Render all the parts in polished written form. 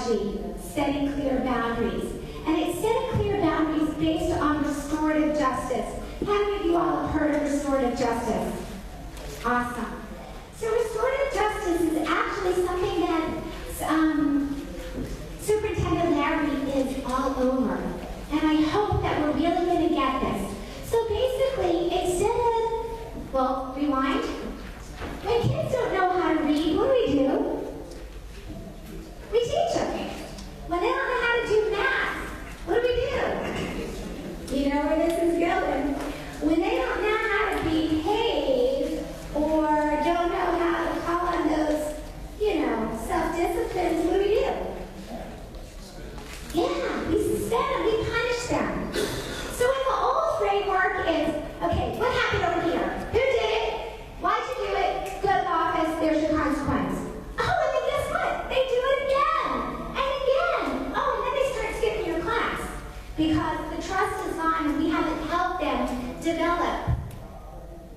strategy, setting clear boundaries. And it's setting clear boundaries based on restorative justice. How many of you all have heard of restorative justice? Awesome. So restorative justice is actually something that Superintendent Larry is all over. And I hope that we're really going to get this. So basically, instead of, well, rewind. When kids don't know how to read, what do? We teach them. When they don't know how to do math, what do? You know where this is going. When they don't know how to behave or don't know how to call on those, self-disciplines, what do? Yeah, we suspend them, we punish them. So in the old framework is, okay, what happened over here? Who did it? Why'd you do it? Go to the office, there's your consequence. Oh, and then guess what? They do it again and again. Oh, and then they start skipping your class because the trust is gone and we haven't helped them develop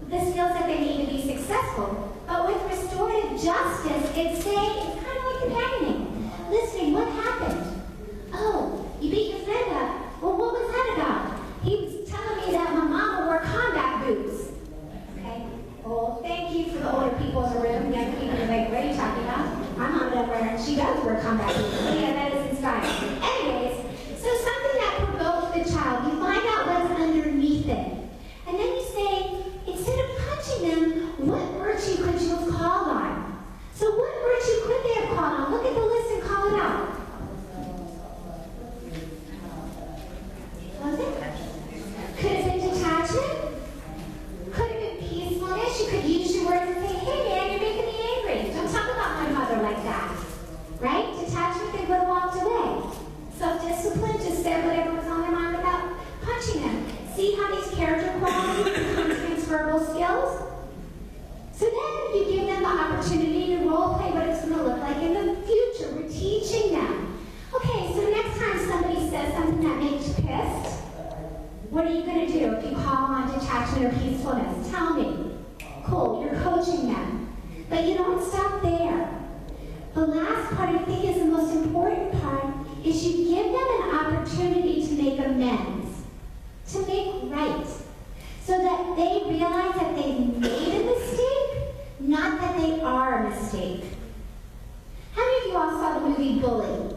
the skills that they need to be successful. But with restorative justice, it's kind of like companioning. Listening, what happened? Oh, you beat your friend up. Well, what was that about? He was telling me that my mama wore combat boots. Okay? Well, thank you for the older people in the room. Young people are like, what are you talking about? My mama doesn't wear, she does wear combat boots. Yeah, that is inspiring. Anyways, so something that provokes the child, you find out what's underneath it. And then you say, instead of punching them, what virtue could you have called on? So what virtue could they have called on? Look at the list and call it out. Was it? Could have been detachment. Could have been peacefulness. You could use your words and say, hey man, you're making me angry. Don't talk about my mother like that. Right? Detachment, they would have walked away. Self-discipline, just said whatever was on their mind without punching them. See how these character qualities become transferable skills? So then you give them the opportunity to role play what it's going to look like in the future. We're teaching them. Okay, so next time somebody says something that makes you pissed, what are you going to do if you call on detachment or peacefulness? Tell me. Cool, you're coaching them. But you don't stop there. The last part, I think, is the most important part, is you give them an opportunity to make amends, to make right, so that they realize that they've made a mistake, not that they are a mistake. How many of you all saw the movie Bully?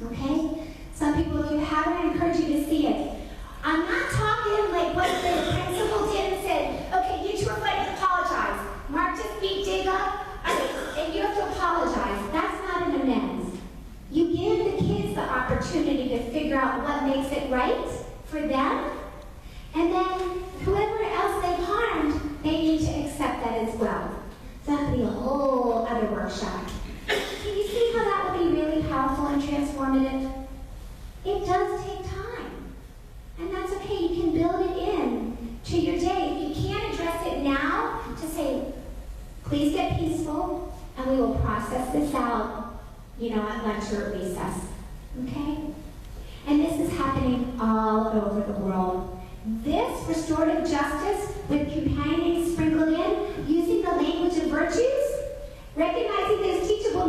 Okay? Some people, if you haven't, I encourage you to see it. I'm not talking like what the principal did and said, okay, you two are fighting to apologize. Mark just beat Dig up, and you have to apologize. That's not an amends. You give the kids the opportunity to figure out what makes it right for them, and then whoever else they've harmed, they need to accept that as well. So that would be a whole other workshop. Can you see how that would be really powerful and transformative? It does take time. And that's okay, you can build it in to your day. If you can't address it now, to say, please get peaceful, and we will process this out, at lunch or at recess. Okay? And this is happening all over the world. This restorative justice with companioning sprinkled in, using the language of virtues, recognizing there's teachable